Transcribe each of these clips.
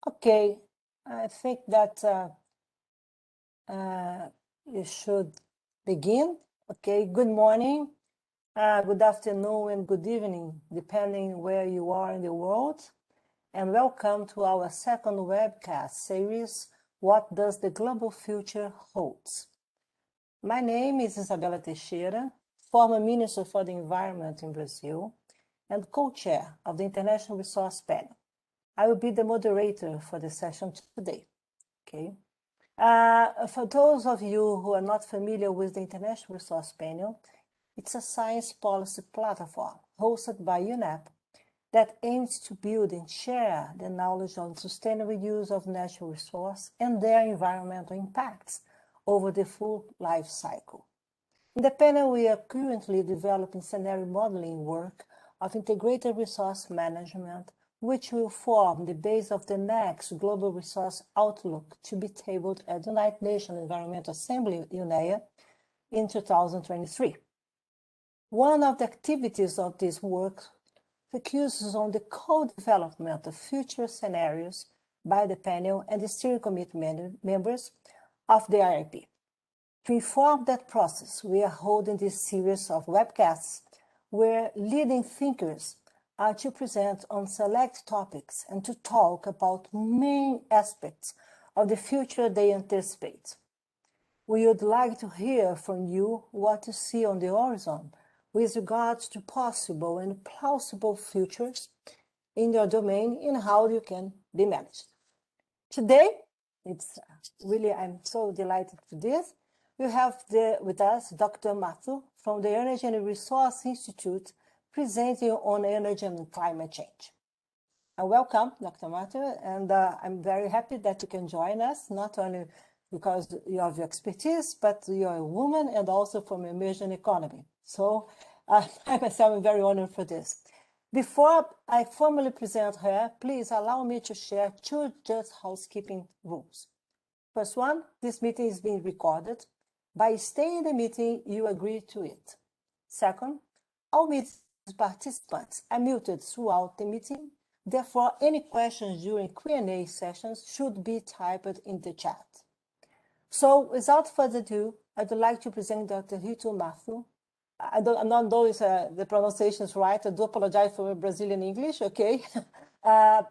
Okay, I think that you should begin. Okay, good morning, good afternoon, and good evening, depending where you are in the world. And welcome to our second webcast series, What Does the Global Future Hold? My name is Isabella Teixeira, former Minister for the Environment in Brazil and co-chair of the International Resource Panel. I will be the moderator for the session today. Okay. For those of you who are not familiar with the International Resource Panel, it's a science policy platform hosted by UNEP that aims to build and share the knowledge on sustainable use of natural resources and their environmental impacts over the full life cycle. In the panel, we are currently developing scenario modeling work of integrated resource management, which will form the base of the next Global Resource Outlook to be tabled at the United Nations Environment Assembly, UNEA, in 2023. One of the activities of this work focuses on the co-development of future scenarios by the panel and the steering committee members of the IRP. To inform that process, we are holding this series of webcasts where leading thinkers are to present on select topics and to talk about main aspects of the future they anticipate. We would like to hear from you what you see on the horizon with regards to possible and plausible futures in your domain and how you can be managed. Today, it's really, I'm so delighted for this. We have with us Dr. Mathur from the Energy and Resource Institute presenting on energy and climate change. Welcome, Dr. Mathur, and I'm very happy that you can join us, not only because of your expertise, but you're a woman and also from emerging economy. So I myself am very honored for this. Before I formally present her, please allow me to share two just housekeeping rules. First one, this meeting is being recorded. By staying in the meeting, you agree to it. Second, all meeting participants are muted throughout the meeting. Therefore, any questions during Q&A sessions should be typed in the chat. So without further ado, I'd like to present Dr. Ritu Mathur. I don't know if the pronunciation is right. I do apologize for Brazilian English, okay?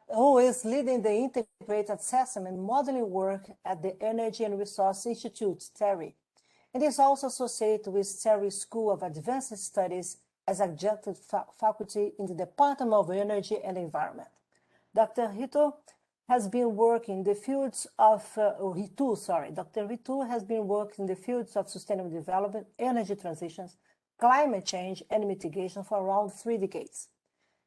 Who is leading the integrated assessment and modeling work at the Energy and Resource Institute, TERI. It is also associated with TERI School of Advanced Studies as Adjunct Faculty in the Department of Energy and Environment. Dr. Ritu has been working in the fields of, Dr. Ritu has been working in the fields of sustainable development, energy transitions, climate change, and mitigation for around 3 decades.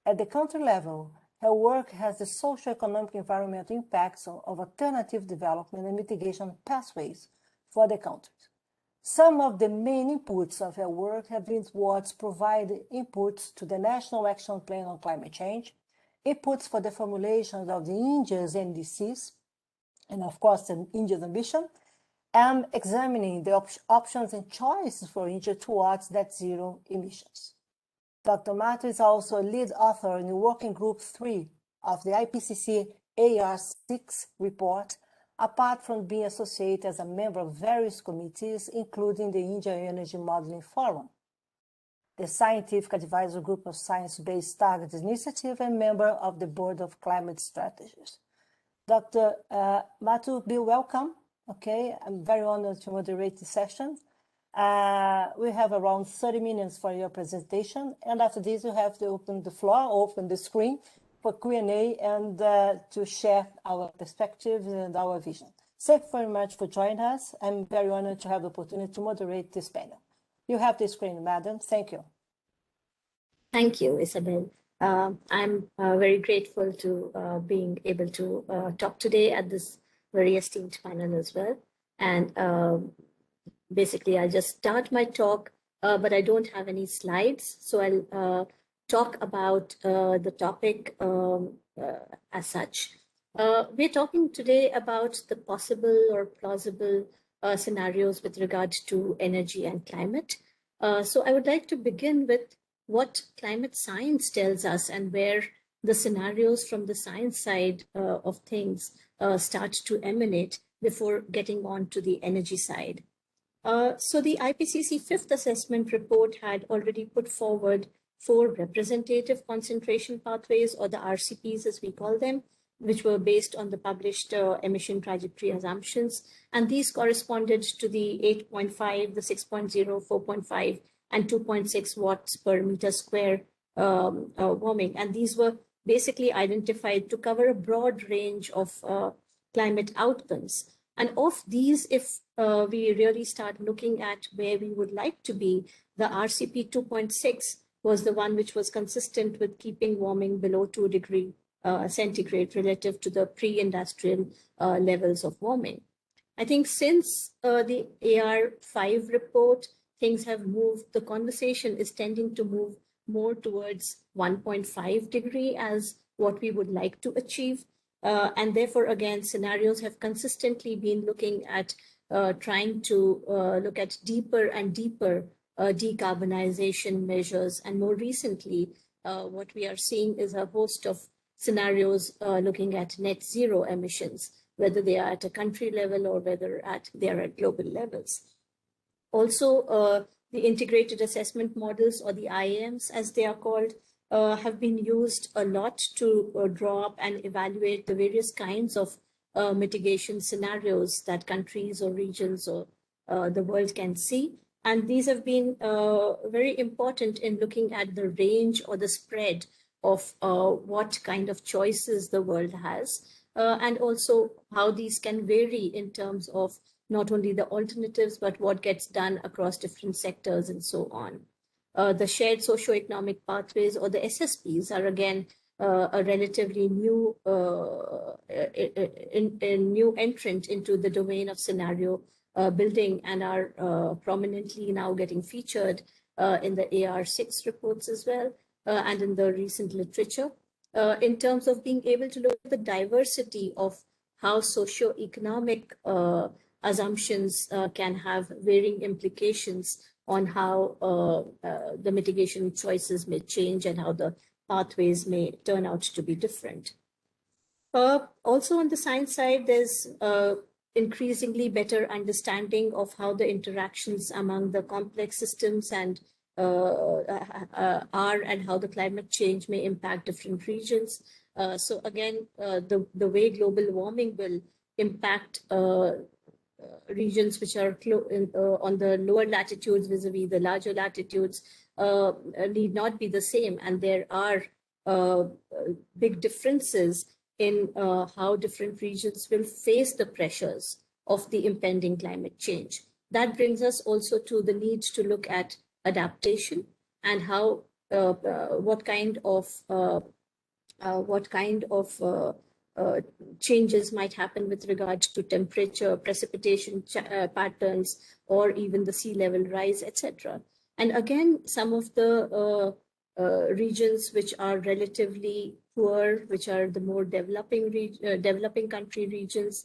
At the country level, her work has the socioeconomic environmental impacts of alternative development and mitigation pathways for the countries. Some of the main inputs of her work have been towards providing inputs to the National Action Plan on Climate Change, inputs for the formulation of the India's NDCs, and of course the India's ambition, and examining the options and choices for India towards net zero emissions. Dr. Mathur is also a lead author in the Working Group 3 of the IPCC AR6 report, apart from being associated as a member of various committees, including the India Energy Modeling Forum, the Scientific Advisory Group of Science-Based Targets Initiative, and member of the Board of Climate Strategies. Dr. Mathur, be welcome. Okay, I'm very honored to moderate the session. We have around 30 minutes for your presentation, and after this, you have to open the screen for Q&A and to share our perspectives and our vision. Thank you very much for joining us. I'm very honored to have the opportunity to moderate this panel. You have the screen, madam. Thank you. Thank you, Isabel. I'm very grateful to being able to talk today at this very esteemed panel as well. And basically, I'll just start my talk, but I don't have any slides. So I'll talk about the topic as such. We're talking today about the possible or plausible scenarios with regard to energy and climate. So I would like to begin with what climate science tells us and where the scenarios from the science side of things start to emanate before getting on to the energy side. So the IPCC fifth assessment report had already put forward 4 representative concentration pathways, or the RCPs as we call them, which were based on the published emission trajectory assumptions. And these corresponded to the 8.5, the 6.0, 4.5, and 2.6 watts per meter square warming. And these were basically identified to cover a broad range of climate outcomes. And of these, if we really start looking at where we would like to be, the RCP 2.6 was the one which was consistent with keeping warming below 2 degrees centigrade relative to the pre-industrial levels of warming. I think since the AR5 report, things have moved. The conversation is tending to move more towards 1.5 degree as what we would like to achieve. And therefore, again, scenarios have consistently been looking at trying to look at deeper and deeper decarbonization measures. And more recently, what we are seeing is a host of scenarios looking at net zero emissions, whether they are at a country level or whether they are at global levels. Also, the integrated assessment models, or the IAMs as they are called, have been used a lot to draw up and evaluate the various kinds of mitigation scenarios that countries or regions or the world can see. And these have been very important in looking at the range or the spread of what kind of choices the world has, and also how these can vary in terms of not only the alternatives, but what gets done across different sectors and so on. The shared socioeconomic pathways, or the SSPs, are again a relatively new new entrant into the domain of scenario building, and are prominently now getting featured in the AR6 reports as well, and in the recent literature, in terms of being able to look at the diversity of how socioeconomic assumptions can have varying implications on how the mitigation choices may change and how the pathways may turn out to be different. Also on the science side, there's increasingly better understanding of how the interactions among the complex systems and are, and how the climate change may impact different regions. So again, the way global warming will impact regions which are on the lower latitudes vis-a-vis the larger latitudes need not be the same. And there are big differences in how different regions will face the pressures of the impending climate change. That brings us also to the need to look at adaptation and how what kind of changes might happen with regard to temperature, precipitation patterns, or even the sea level rise, etc. And again, some of the regions which are relatively poor, which are the more developing country regions,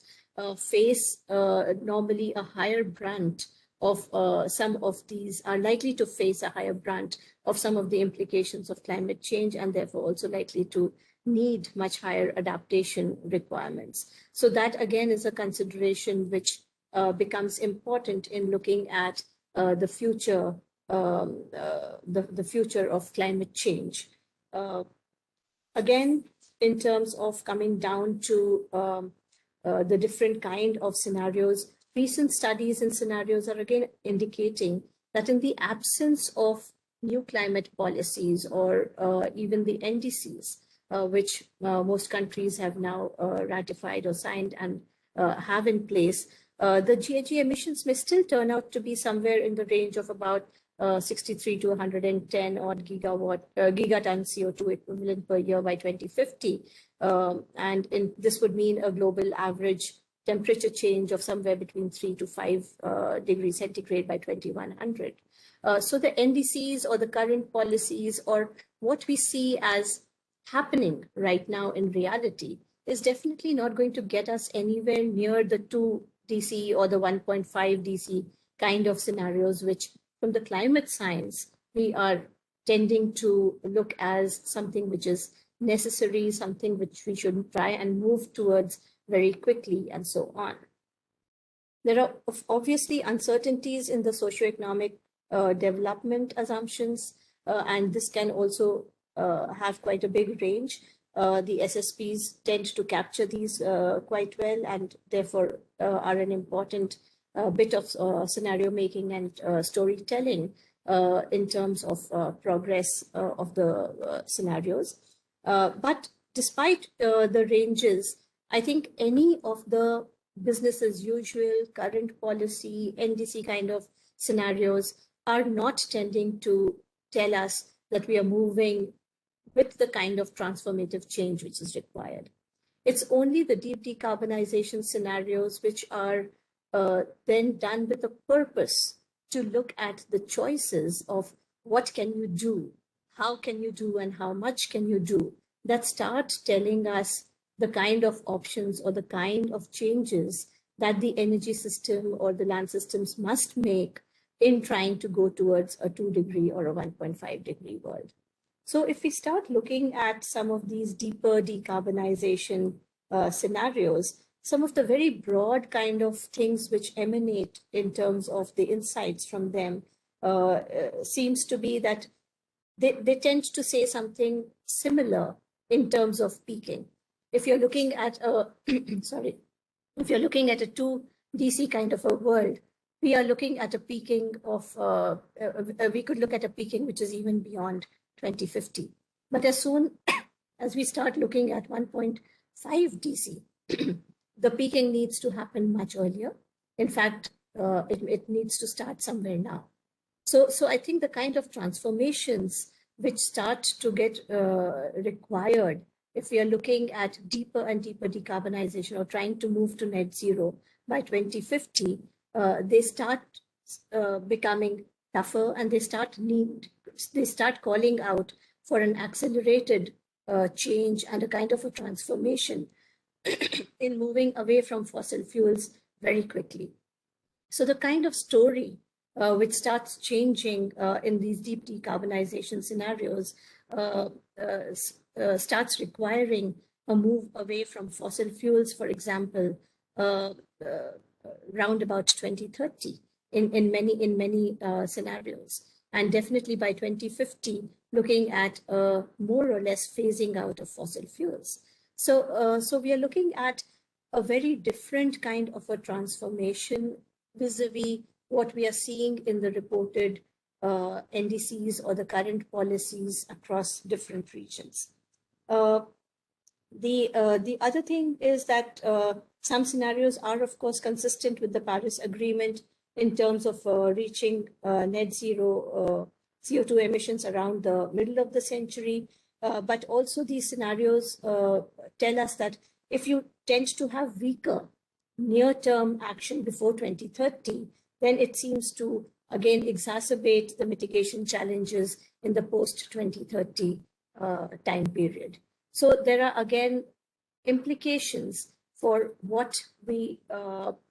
face normally a higher brunt of some of these, are likely to face a higher brunt of some of the implications of climate change, and therefore also likely to need much higher adaptation requirements. So that again is a consideration which becomes important in looking at the future, the future of climate change. Again, in terms of coming down to the different kind of scenarios, recent studies and scenarios are again indicating that in the absence of new climate policies or even the NDCs, which most countries have now ratified or signed and have in place, the GHG emissions may still turn out to be somewhere in the range of about 63 to 110 odd gigaton CO2 equivalent per year by 2050. And this would mean a global average temperature change of somewhere between 3 to 5 degrees centigrade by 2100. So the NDCs or the current policies or what we see as happening right now in reality is definitely not going to get us anywhere near the 2 DC or the 1.5 DC kind of scenarios, which from the climate science, we are tending to look as something which is necessary, something which we should try and move towards very quickly, and so on. There are obviously uncertainties in the socioeconomic development assumptions, and this can also have quite a big range. The SSPs tend to capture these quite well, and therefore are an important bit of scenario making and storytelling in terms of progress of the scenarios. But despite the ranges, I think any of the business as usual, current policy, NDC kind of scenarios are not tending to tell us that we are moving with the kind of transformative change which is required. It's only the deep decarbonization scenarios which are then done with a purpose to look at the choices of what can you do, how can you do, and how much can you do, that start telling us the kind of options or the kind of changes that the energy system or the land systems must make in trying to go towards a 2-degree or a 1.5-degree world. So if we start looking at some of these deeper decarbonization scenarios, some of the very broad kind of things which emanate in terms of the insights from them seems to be that they tend to say something similar in terms of peaking. If you're looking at a, sorry, if you're looking at a 2 DC kind of a world, we are looking at a peaking of, we could look at a peaking which is even beyond 2050. But as soon as we start looking at 1.5 DC, the peaking needs to happen much earlier. In fact, it needs to start somewhere now. So I think the kind of transformations which start to get required if we are looking at deeper and deeper decarbonization or trying to move to net zero by 2050, they start becoming tougher, and they start calling out for an accelerated change and a kind of a transformation in moving away from fossil fuels very quickly. So the kind of story which starts changing in these deep decarbonization scenarios starts requiring a move away from fossil fuels, for example, round about 2030 in many scenarios, and definitely by 2050 looking at more or less phasing out of fossil fuels. So we are looking at a very different kind of a transformation vis-a-vis what we are seeing in the reported NDCs or the current policies across different regions. The other thing is that some scenarios are, of course, consistent with the Paris Agreement in terms of reaching net zero CO2 emissions around the middle of the century. But also these scenarios tell us that if you tend to have weaker near-term action before 2030, then it seems to, again, exacerbate the mitigation challenges in the post-2030 time period. So there are, again, implications for what we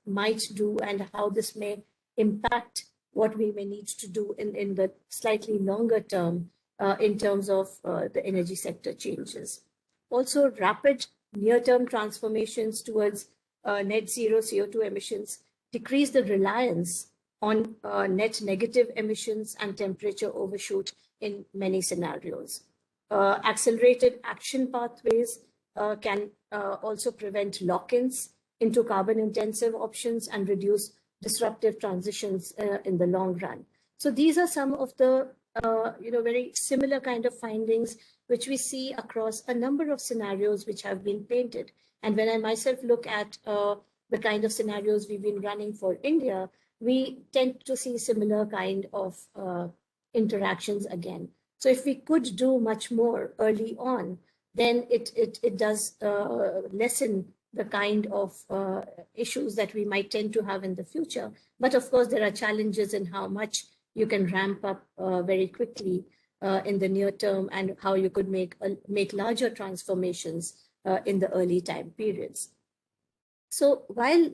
might do and how this may impact what we may need to do in the slightly longer term in terms of the energy sector changes. Also, rapid near-term transformations towards net zero CO2 emissions decrease the reliance on net negative emissions and temperature overshoot in many scenarios. Accelerated action pathways can also prevent lock-ins into carbon-intensive options and reduce disruptive transitions in the long run. So these are some of the very similar kind of findings which we see across a number of scenarios which have been painted. And when I myself look at the kind of scenarios we've been running for India, we tend to see similar kind of interactions again. So if we could do much more early on, then it does lessen the kind of issues that we might tend to have in the future. But of course, there are challenges in how much you can ramp up very quickly in the near term and how you could make larger transformations in the early time periods. So while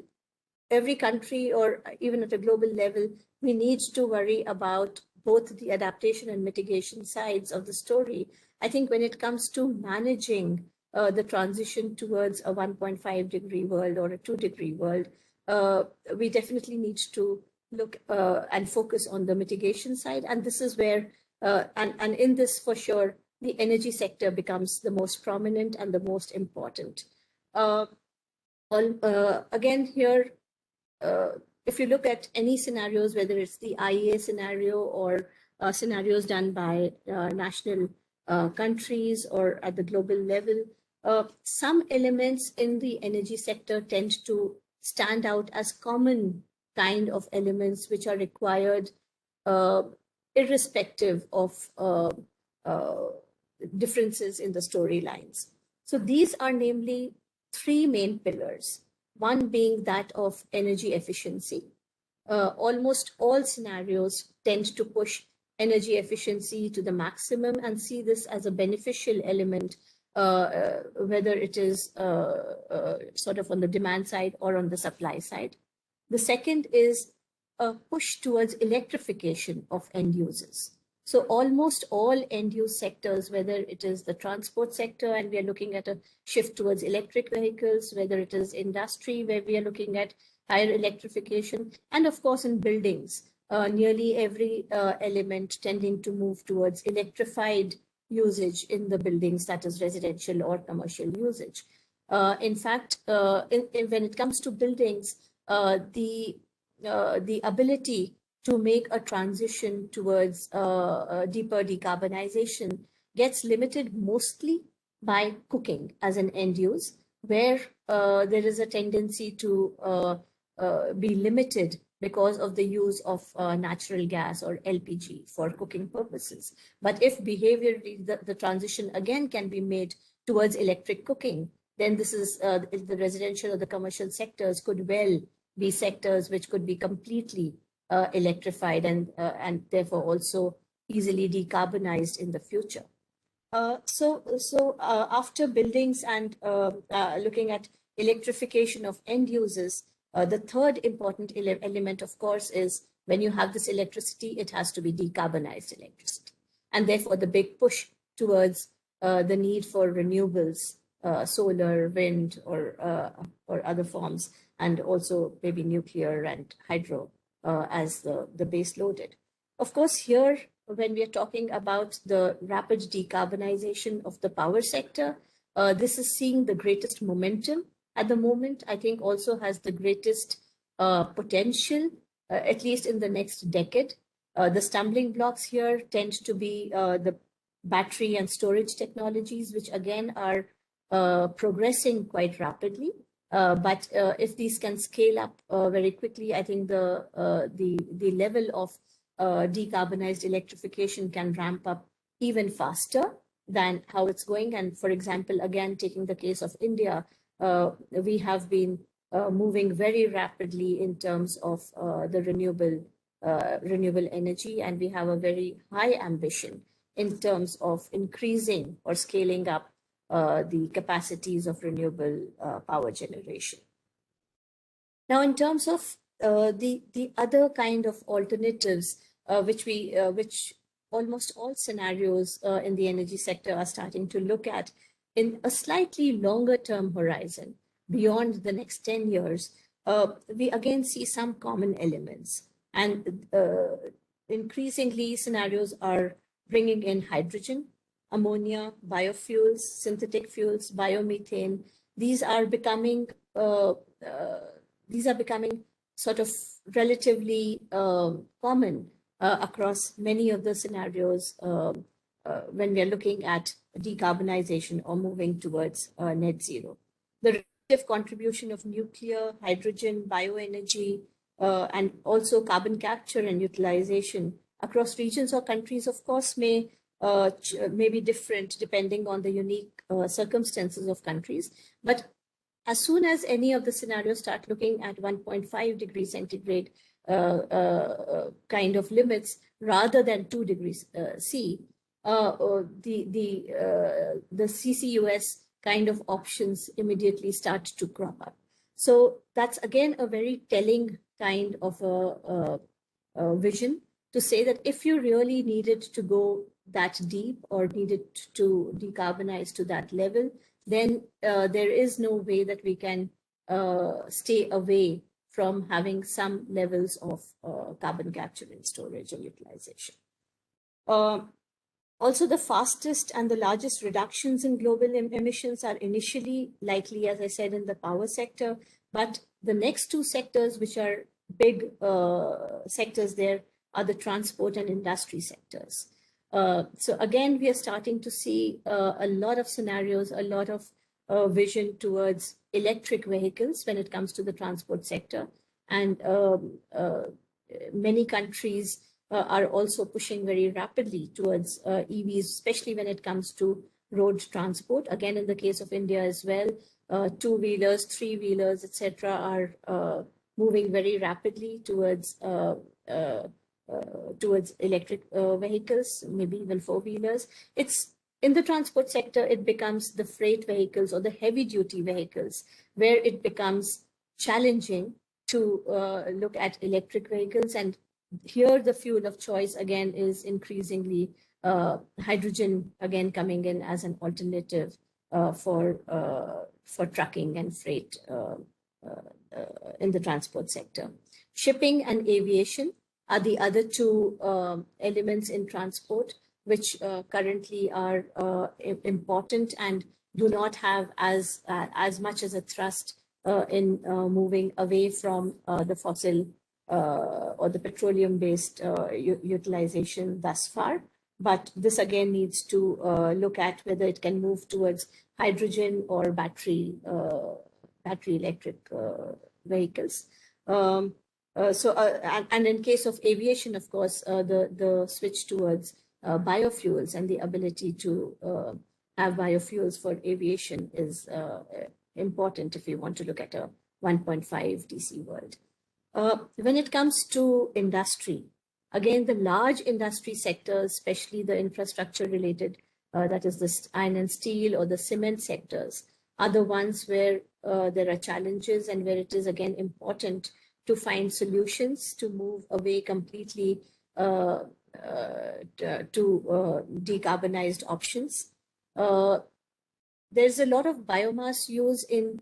every country or even at a global level, we need to worry about both the adaptation and mitigation sides of the story, I think when it comes to managing the transition towards a 1.5 degree world or a 2-degree world, we definitely need to look and focus on the mitigation side. And this is where, and in this for sure, the energy sector becomes the most prominent and the most important. Again, here, if you look at any scenarios, whether it's the IEA scenario or scenarios done by national countries or at the global level, some elements in the energy sector tend to stand out as common kind of elements which are required irrespective of differences in the storylines. So these are namely 3 main pillars, one being that of energy efficiency. Almost all scenarios tend to push energy efficiency to the maximum and see this as a beneficial element, whether it is sort of on the demand side or on the supply side. The second is a push towards electrification of end users. So almost all end use sectors, whether it is the transport sector and we are looking at a shift towards electric vehicles, whether it is industry where we are looking at higher electrification, and of course in buildings, nearly every element tending to move towards electrified usage in the buildings, that is residential or commercial usage. In fact, when it comes to buildings, the ability to make a transition towards deeper decarbonization gets limited mostly by cooking as an end use, where there is a tendency to be limited because of the use of natural gas or LPG for cooking purposes. But if behaviorally the transition again can be made towards electric cooking, then this is the residential or the commercial sectors could well be sectors which could be completely electrified and therefore also easily decarbonized in the future. So after buildings and looking at electrification of end users, the third important element, of course, is when you have this electricity, it has to be decarbonized electricity. And therefore, the big push towards the need for renewables, solar, wind, or other forms, and also maybe nuclear and hydro as the base loaded. Of course, here, when we are talking about the rapid decarbonization of the power sector, this is seeing the greatest momentum at the moment. I think also has the greatest potential, at least in the next decade. The stumbling blocks here tend to be the battery and storage technologies, which again are progressing quite rapidly. But if these can scale up very quickly, I think the level of decarbonized electrification can ramp up even faster than how it's going. And for example, again, taking the case of India, we have been moving very rapidly in terms of the renewable energy, and we have a very high ambition in terms of increasing or scaling up the capacities of renewable power generation. Now, in terms of the other kind of alternatives, which almost all scenarios in the energy sector are starting to look at in a slightly longer term horizon, beyond the next 10 years, we again see some common elements. And increasingly, scenarios are bringing in hydrogen, ammonia, biofuels, synthetic fuels, biomethane. These are becoming sort of relatively common across many of the scenarios when we are looking at decarbonization or moving towards net zero. The relative contribution of nuclear, hydrogen, bioenergy, and also carbon capture and utilization across regions or countries, of course, may be different depending on the unique circumstances of countries. But as soon as any of the scenarios start looking at 1.5 degrees centigrade kind of limits rather than 2 degrees C, the CCUS kind of options immediately start to crop up. So that's again a very telling kind of a vision to to say that if you really needed to go that deep or needed to decarbonize to that level, then there is no way that we can stay away from having some levels of carbon capture and storage and utilization. Also, the fastest and the largest reductions in global emissions are initially likely, as I said, in the power sector, but the next two sectors, which are big sectors there, are the transport and industry sectors. So again, we are starting to see a lot of scenarios, a lot of vision towards electric vehicles when it comes to the transport sector. And many countries are also pushing very rapidly towards EVs, especially when it comes to road transport. Again, in the case of India as well, two-wheelers, three-wheelers, etc., are moving very rapidly towards electric vehicles, maybe even four-wheelers. It's in the transport sector, it becomes the freight vehicles or the heavy-duty vehicles where it becomes challenging to look at electric vehicles. And here the fuel of choice again is increasingly hydrogen, again coming in as an alternative for trucking and freight in the transport sector. Shipping and aviation are the other two elements in transport, which currently are important and do not have as much as a thrust in moving away from the fossil or the petroleum-based utilization thus far. But this again needs to look at whether it can move towards hydrogen or battery electric vehicles. And in case of aviation, of course, the switch towards biofuels and the ability to have biofuels for aviation is important if you want to look at a 1.5 DC world. When it comes to industry, again, the large industry sectors, especially the infrastructure related, that is the iron and steel or the cement sectors, are the ones where there are challenges and where it is again important to find solutions to move away completely to decarbonized options. There's a lot of biomass use in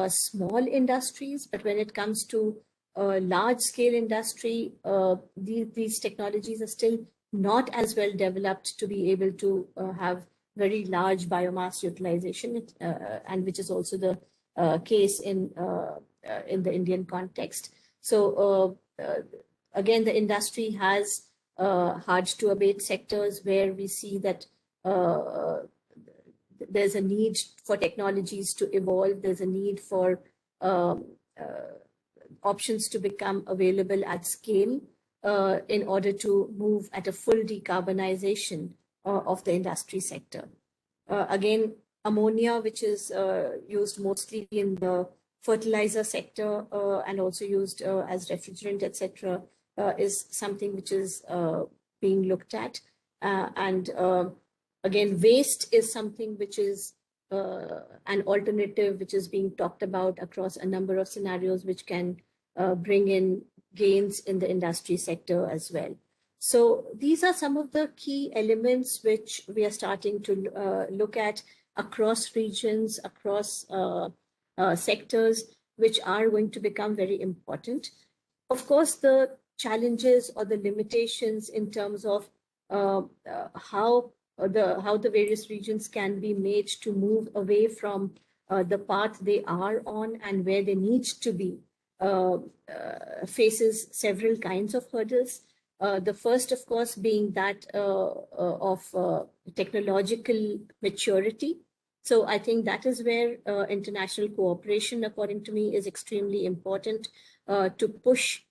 small industries, but when it comes to large-scale industry, these technologies are still not as well developed to be able to have very large biomass utilization, and which is also the case in the Indian context. So again, the industry has hard-to-abate sectors where we see that there's a need for technologies to evolve. There's a need for options to become available at scale in order to move at a full decarbonization of the industry sector. Again, ammonia, which is used mostly in the fertilizer sector and also used as refrigerant, etc., is something which is being looked at. And again, waste is something which is an alternative which is being talked about across a number of scenarios, which can bring in gains in the industry sector as well. So these are some of the key elements which we are starting to look at across regions, across sectors, which are going to become very important. Of course, the challenges or the limitations in terms of how the various regions can be made to move away from the path they are on and where they need to be faces several kinds of hurdles. The first, of course, being that of technological maturity. So I think that is where international cooperation, according to me, is extremely important to push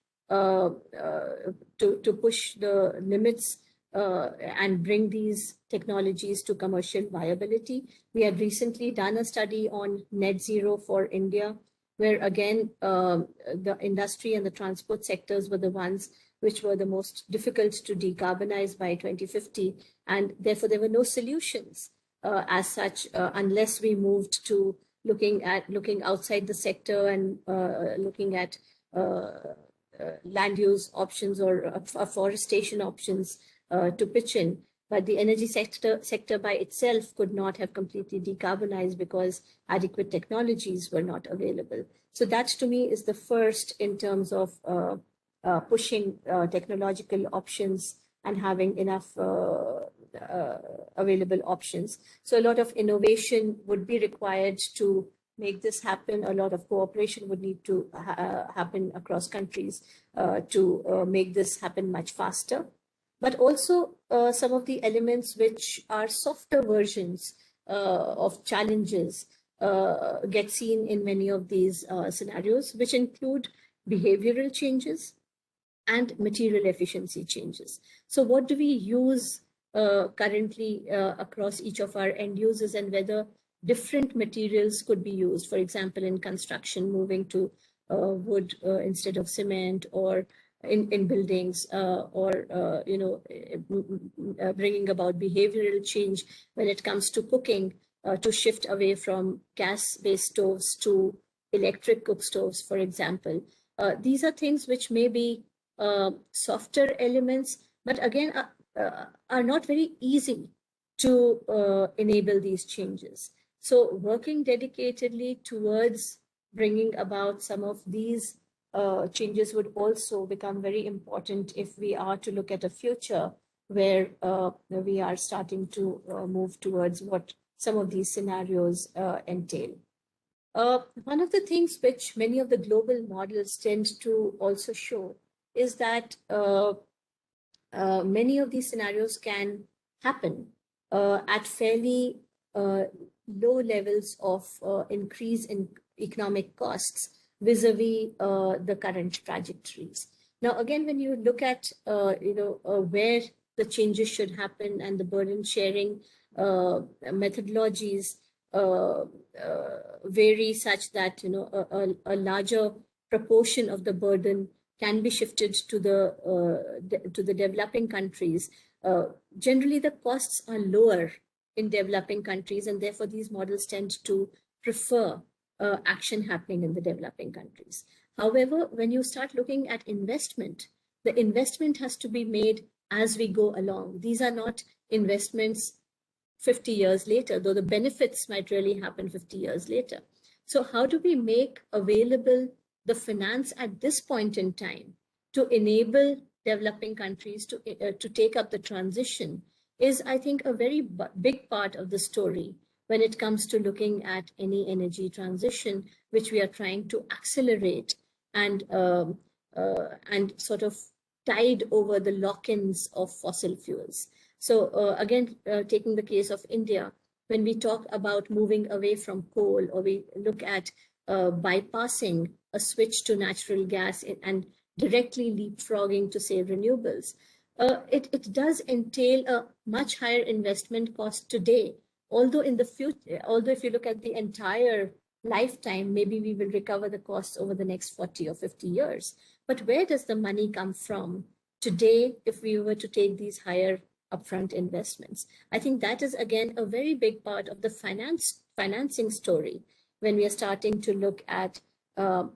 the limits and bring these technologies to commercial viability. We had recently done a study on net zero for India, where again, the industry and the transport sectors were the ones which were the most difficult to decarbonize by 2050. And therefore, there were no solutions as such unless we moved to looking outside the sector and looking at land use options or afforestation options to pitch in. But the energy sector by itself could not have completely decarbonized because adequate technologies were not available. So that to me is the first in terms of pushing technological options and having enough available options. So a lot of innovation would be required to make this happen. A lot of cooperation would need to happen across countries to make this happen much faster. But also some of the elements which are softer versions of challenges get seen in many of these scenarios, which include behavioral changes and material efficiency changes. So what do we use currently across each of our end users, and whether different materials could be used, for example, in construction, moving to wood instead of cement, or in buildings, or bringing about behavioral change when it comes to cooking, to shift away from gas-based stoves to electric cook stoves, for example. These are things which may be softer elements, but again are not very easy to enable these changes. So working dedicatedly towards bringing about some of these changes would also become very important if we are to look at a future where we are starting to move towards what some of these scenarios entail. One of the things which many of the global models tend to also show is that many of these scenarios can happen at fairly low levels of increase in economic costs vis-a-vis the current trajectories. Now, again, when you look at where the changes should happen and the burden sharing methodologies vary such that a larger proportion of the burden can be shifted to the developing countries. Generally, the costs are lower in developing countries, and therefore these models tend to prefer action happening in the developing countries. However, when you start looking at investment, the investment has to be made as we go along. These are not investments 50 years later, though the benefits might really happen 50 years later. So how do we make available the finance at this point in time to enable developing countries to take up the transition is, I think, a very big part of the story when it comes to looking at any energy transition, which we are trying to accelerate and sort of tide over the lock-ins of fossil fuels. So again, taking the case of India, when we talk about moving away from coal, or we look at bypassing a switch to natural gas and directly leapfrogging to, say, renewables, it does entail a much higher investment cost today. Although in the future, if you look at the entire lifetime, maybe we will recover the costs over the next 40 or 50 years. But where does the money come from today if we were to take these higher upfront investments? I think that is, again, a very big part of the financing story when we are starting to look at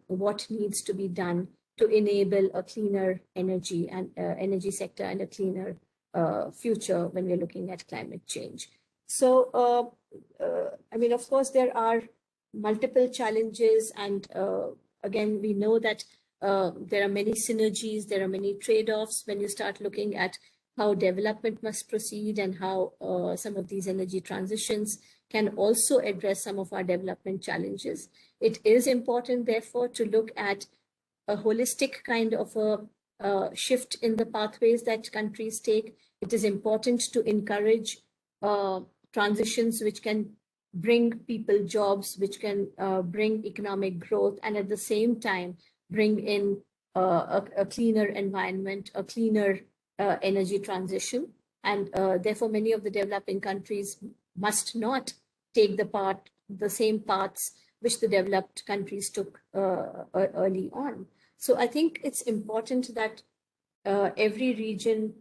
what needs to be done to enable a cleaner energy and energy sector and a cleaner future when we're looking at climate change. So, I mean, of course, there are multiple challenges, and again, we know that there are many synergies, there are many trade-offs when you start looking at how development must proceed and how some of these energy transitions can also address some of our development challenges. It is important, therefore, to look at a holistic kind of a shift in the pathways that countries take. It is important to encourage transitions which can bring people jobs, which can bring economic growth, and at the same time bring in a cleaner environment, a cleaner energy transition. And therefore, many of the developing countries must not take the same paths which the developed countries took early on. So I think it's important that every region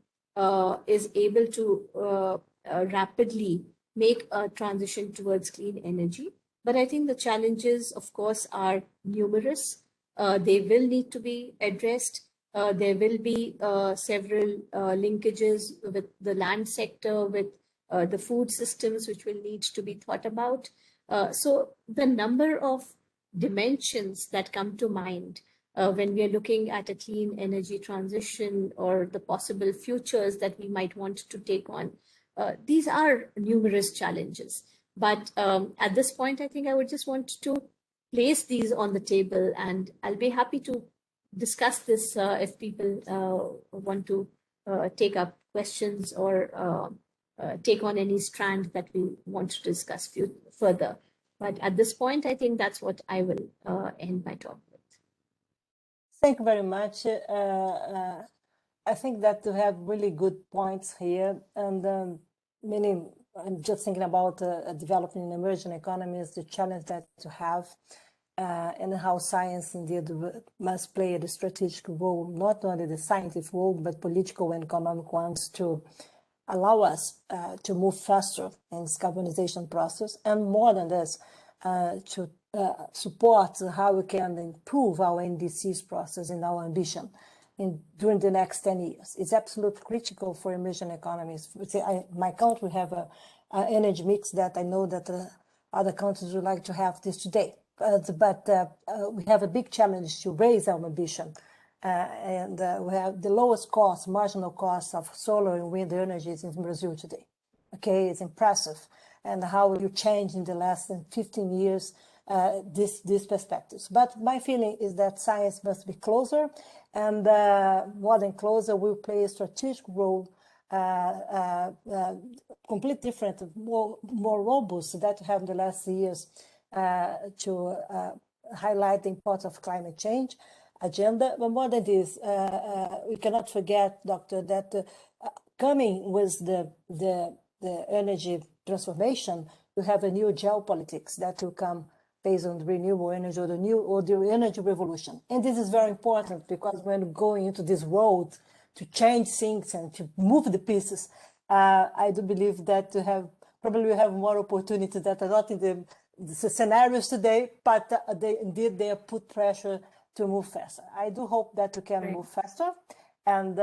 is able to rapidly make a transition towards clean energy. But I think the challenges, of course, are numerous. They will need to be addressed. There will be several linkages with the land sector, with the food systems, which will need to be thought about. So the number of dimensions that come to mind when we are looking at a clean energy transition or the possible futures that we might want to take on, these are numerous challenges. But at this point, I think I would just want to place these on the table, and I'll be happy to discuss this if people want to take up questions or take on any strand that we want to discuss further. But at this point, I think that's what I will end my talk with. Thank you very much. I think that you have really good points here, and many. I'm just thinking about developing emerging economies, the challenge that you have, and how science indeed must play a strategic role, not only the scientific role, but political and economic ones, to allow us to move faster in this decarbonization process, and more than this, to support how we can improve our NDCs process and our ambition during the next 10 years. It's absolutely critical for emerging economies. My country have an energy mix that I know that other countries would like to have this today. But we have a big challenge to raise our ambition. And we have the lowest cost, marginal cost of solar and wind energies in Brazil today. Okay, it's impressive. And how you change in the last 15 years these perspectives. But my feeling is that science must be closer, and more than closer, will play a strategic role, completely different, more robust that we have in the last years to highlight the importance of climate change agenda. But more than this, we cannot forget, Doctor, that coming with the energy transformation, you have a new geopolitics that will come based on the renewable energy or the energy revolution. And this is very important, because when going into this road to change things and to move the pieces, I do believe that we have more opportunities that are not in the scenarios today, but they put pressure to move faster. I do hope that we can move faster, and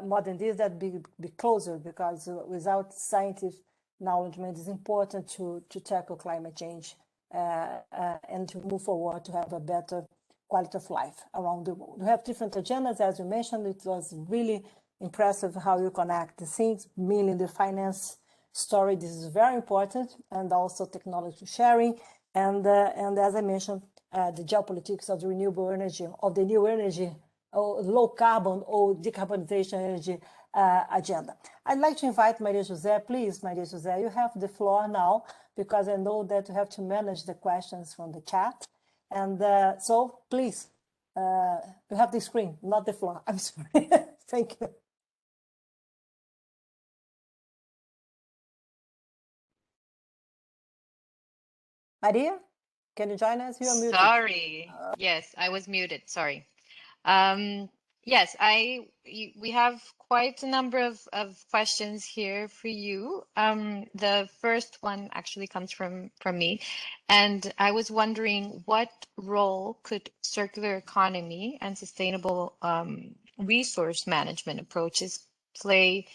more than this, that be closer, because without scientific knowledge, it is important to tackle climate change and to move forward to have a better quality of life around the world. We have different agendas, as you mentioned. It was really impressive how you connect the things, mainly the finance story. This is very important, and also technology sharing, and as I mentioned, the geopolitics of the renewable energy, of the new energy, or low carbon or decarbonization energy agenda. I'd like to invite Maria José. Please, Maria José, you have the floor now, because I know that you have to manage the questions from the chat. And so please, you have the screen, not the floor. I'm sorry. Thank you. Maria, can you join us? You are muted. Sorry. Yes, I was muted. Sorry. Yes, we have quite a number of questions here for you. The first one actually comes from me, and I was wondering, what role could circular economy and sustainable resource management approaches play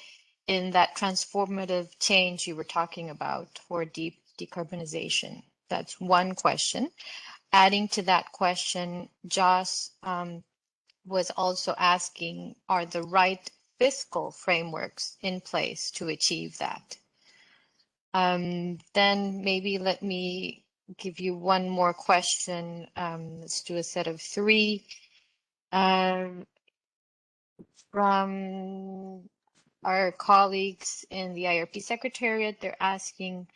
in that transformative change you were talking about for deep decarbonization? That's one question. Adding to that question, Joss was also asking, are the right fiscal frameworks in place to achieve that? Then maybe let me give you one more question. Let's do a set of three. From our colleagues in the IRP Secretariat, they're asking,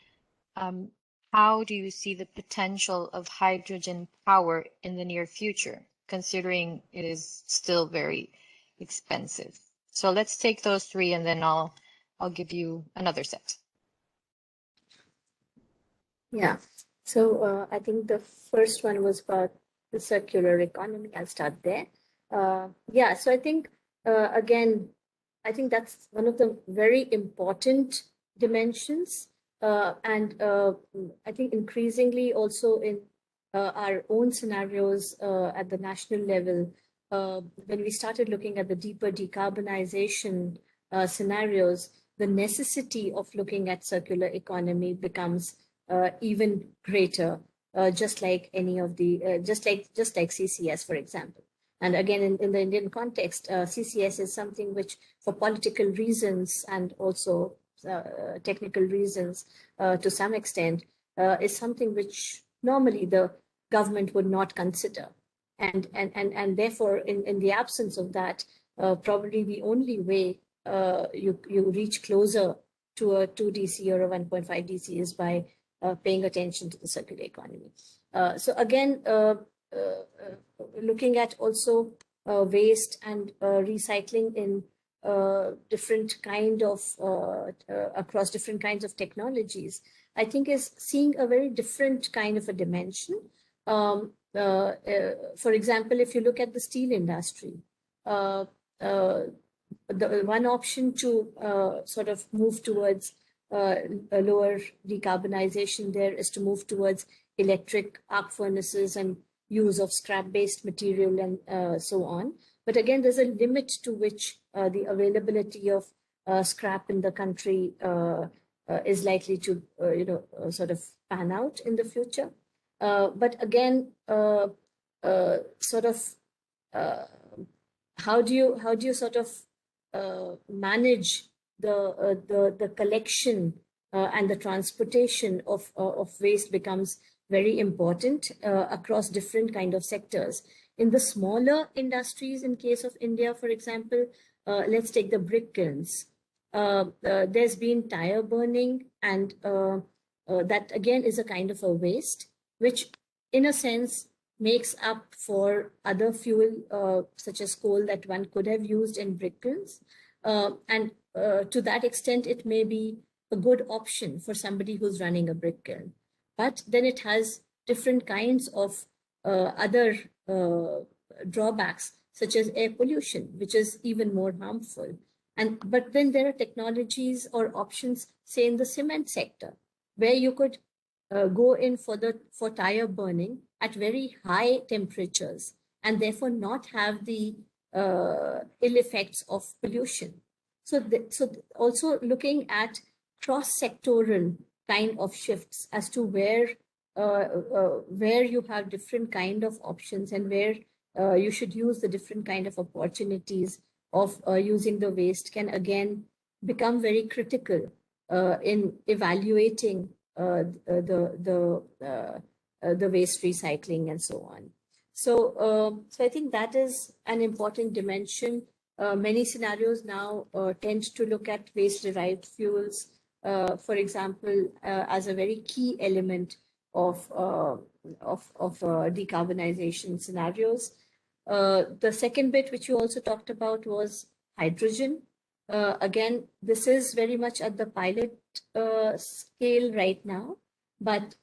how do you see the potential of hydrogen power in the near future, considering it is still very expensive? So let's take those three, and then I'll give you another set. Yeah, so I think the first one was about the circular economy. I'll start there. Yeah, so I think, again, I think that's one of the very important dimensions. And I think increasingly also in our own scenarios at the national level, when we started looking at the deeper decarbonization scenarios, the necessity of looking at circular economy becomes even greater, just like any of the, just like CCS, for example. And again, in the Indian context, CCS is something which, for political reasons and also technical reasons to some extent, is something which normally the government would not consider. And therefore, in the absence of that, probably the only way you reach closer to a 2 DC or a 1.5 DC is by paying attention to the circular economy. So again, looking at also waste and recycling in different kind of across different kinds of technologies, I think is seeing a very different kind of a dimension. For example, if you look at the steel industry, the one option to sort of move towards a lower decarbonization there is to move towards electric arc furnaces and use of scrap-based material and so on. But again, there's a limit to which the availability of scrap in the country is likely to, sort of pan out in the future. But again, sort of, how do you sort of manage the collection and the transportation of waste becomes very important across different kind of sectors. In the smaller industries, in case of India, for example, let's take the brick kilns. There's been tire burning, and that again is a kind of a waste, which in a sense makes up for other fuel such as coal that one could have used in brick kilns. And to that extent, it may be a good option for somebody who's running a brick kiln. But then it has different kinds of other drawbacks, such as air pollution, which is even more harmful. But then there are technologies or options, say in the cement sector, where you could go in for tire burning at very high temperatures and therefore not have the ill effects of pollution. So also looking at cross-sectoral kind of shifts as to where you have different kind of options and where you should use the different kind of opportunities of using the waste can again become very critical in evaluating the waste recycling and so on. So I think that is an important dimension. Many scenarios now tend to look at waste-derived fuels, for example, as a very key element of decarbonization scenarios. The second bit, which you also talked about, was hydrogen. Again, this is very much at the pilot scale right now, but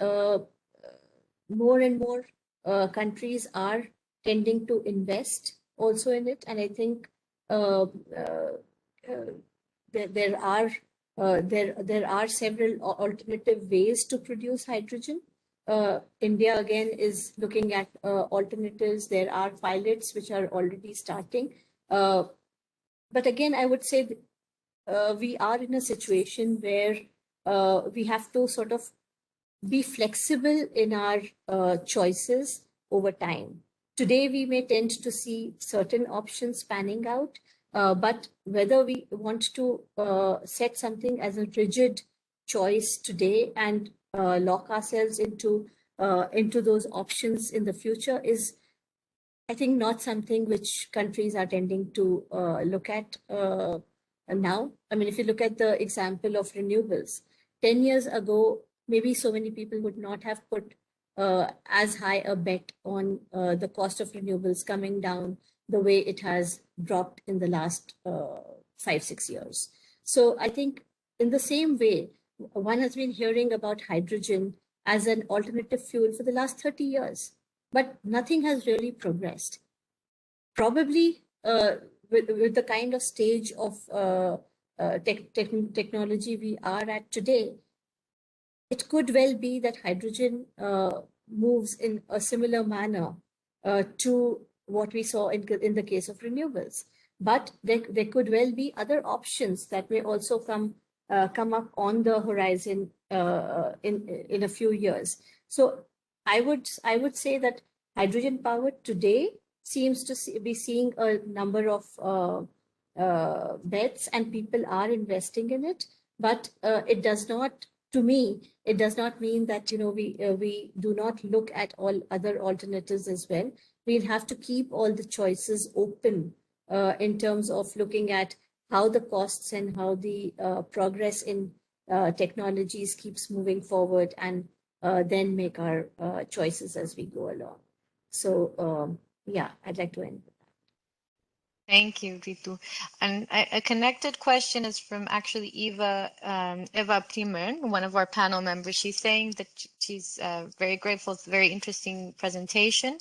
more and more countries are tending to invest also in it, and I think there are several alternative ways to produce hydrogen. India again is looking at alternatives. There are pilots which are already starting. But again, I would say we are in a situation where we have to sort of be flexible in our choices over time. Today, we may tend to see certain options panning out, but whether we want to set something as a rigid choice today and lock ourselves into those options in the future is, I think, not something which countries are tending to look at now. I mean, if you look at the example of renewables, 10 years ago, maybe so many people would not have put as high a bet on the cost of renewables coming down the way it has dropped in the last 5-6 years. So I think in the same way, one has been hearing about hydrogen as an alternative fuel for the last 30 years, but nothing has really progressed. Probably with the kind of stage of technology we are at today, it could well be that hydrogen moves in a similar manner to what we saw in the case of renewables. But there could well be other options that may also come up on the horizon in a few years. So I would say that hydrogen power today seems to be seeing a number of bets, and people are investing in it. But it does not, to me, it does not mean that we do not look at all other alternatives as well. We'll have to keep all the choices open in terms of looking at how the costs and how the progress in technologies keeps moving forward, and then make our choices as we go along. So yeah, I'd like to end with that. Thank you, Ritu. And a connected question is from actually Eva Primer, one of our panel members. She's saying that she's very grateful. It's a very interesting presentation.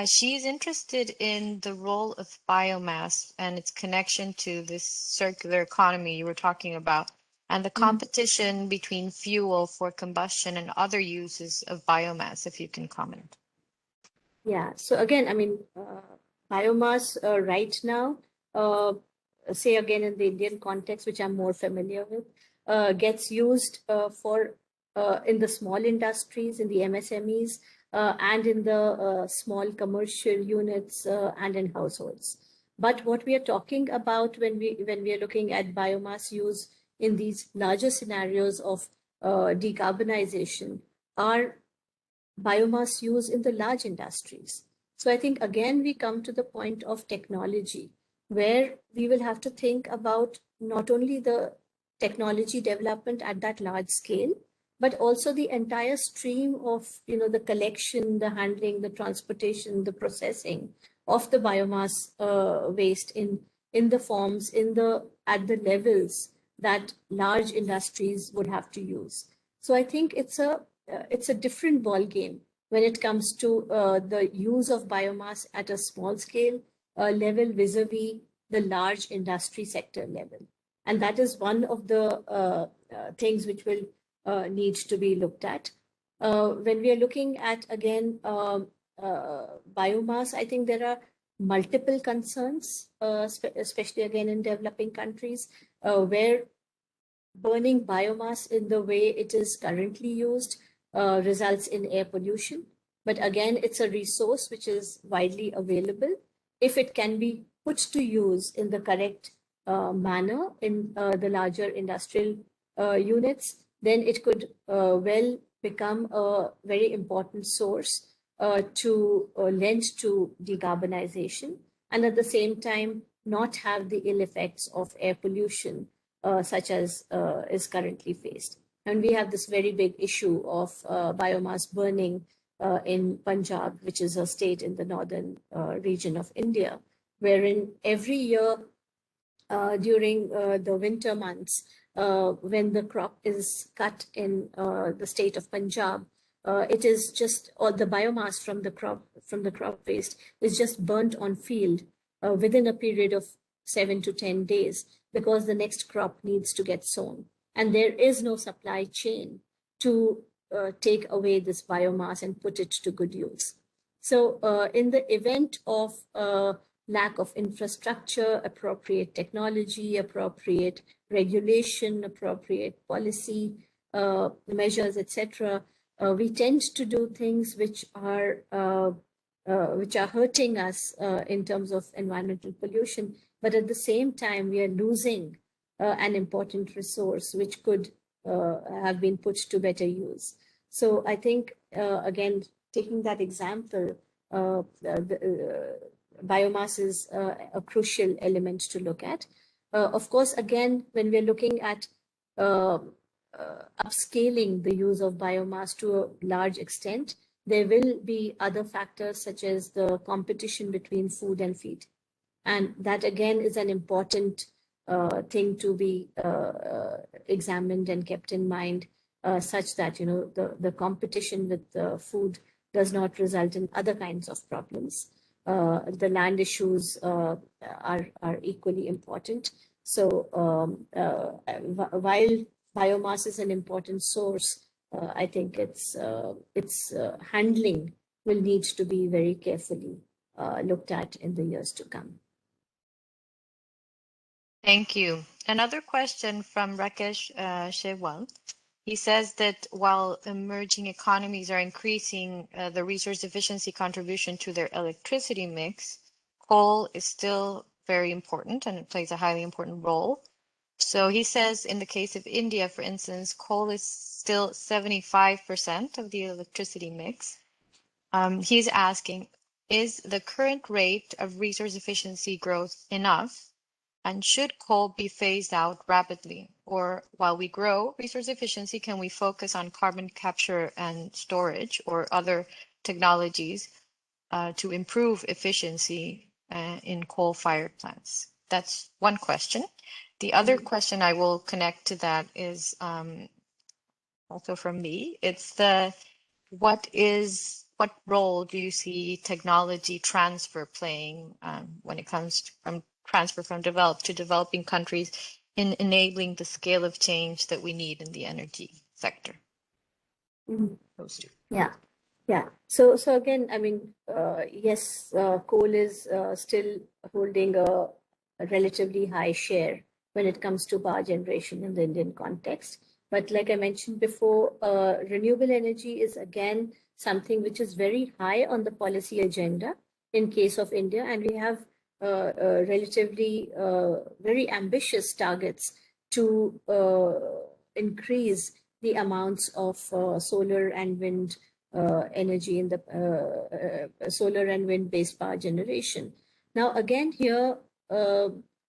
She's interested in the role of biomass and its connection to this circular economy you were talking about, and the competition between fuel for combustion and other uses of biomass, if you can comment. Yeah, so again, I mean, biomass right now, say again in the Indian context, which I'm more familiar with, gets used for in the small industries, in the MSMEs, and in the small commercial units and in households. But what we are talking about when we are looking at biomass use in these larger scenarios of decarbonization are biomass use in the large industries. So I think, again, we come to the point of technology, where we will have to think about not only the technology development at that large scale, but also the entire stream of, the collection, the handling, the transportation, the processing of the biomass waste in the forms, at the levels that large industries would have to use. So I think it's a different ball game when it comes to the use of biomass at a small scale level vis-a-vis the large industry sector level. And that is one of the things which will need to be looked at. When we are looking at, again, biomass, I think there are multiple concerns, especially again in developing countries, where burning biomass in the way it is currently used results in air pollution. But again, it's a resource which is widely available. If it can be put to use in the correct manner in the larger industrial units, then it could well become a very important source to lend to decarbonization, and at the same time not have the ill effects of air pollution such as is currently faced. And we have this very big issue of biomass burning in Punjab, which is a state in the northern region of India, wherein every year during the winter months, when the crop is cut in the state of Punjab, it is just, or the biomass from the crop waste is just burnt on field within a period of 7 to 10 days, because the next crop needs to get sown. And there is no supply chain to take away this biomass and put it to good use. So in the event of lack of infrastructure, appropriate technology, appropriate regulation, appropriate policy measures, etc., we tend to do things which are hurting us in terms of environmental pollution. But at the same time, we are losing an important resource which could have been put to better use. So I think, again, taking that example, biomass is a crucial element to look at. Of course, again, when we're looking at upscaling the use of biomass to a large extent, there will be other factors such as the competition between food and feed. And that, again, is an important thing to be examined and kept in mind, such that, the competition with food does not result in other kinds of problems. The land issues are equally important. So while biomass is an important source, I think its handling will need to be very carefully looked at in the years to come. Thank you. Another question from Rakesh Shewal. He says that while emerging economies are increasing the resource efficiency contribution to their electricity mix, coal is still very important and it plays a highly important role. So he says in the case of India, for instance, coal is still 75% of the electricity mix. He's asking, is the current rate of resource efficiency growth enough? And should coal be phased out rapidly? Or while we grow resource efficiency, can we focus on carbon capture and storage or other technologies to improve efficiency in coal-fired plants? That's one question. The other question I will connect to that is also from me. It's what role do you see technology transfer playing when it comes to, from transfer from developed to developing countries in enabling the scale of change that we need in the energy sector? Those two. Yeah. So again, I mean, yes, coal is still holding a relatively high share when it comes to power generation in the Indian context. But like I mentioned before, renewable energy is again something which is very high on the policy agenda in case of India, and we have relatively very ambitious targets to increase the amounts of solar and wind energy in the solar and wind-based power generation. Now, again, here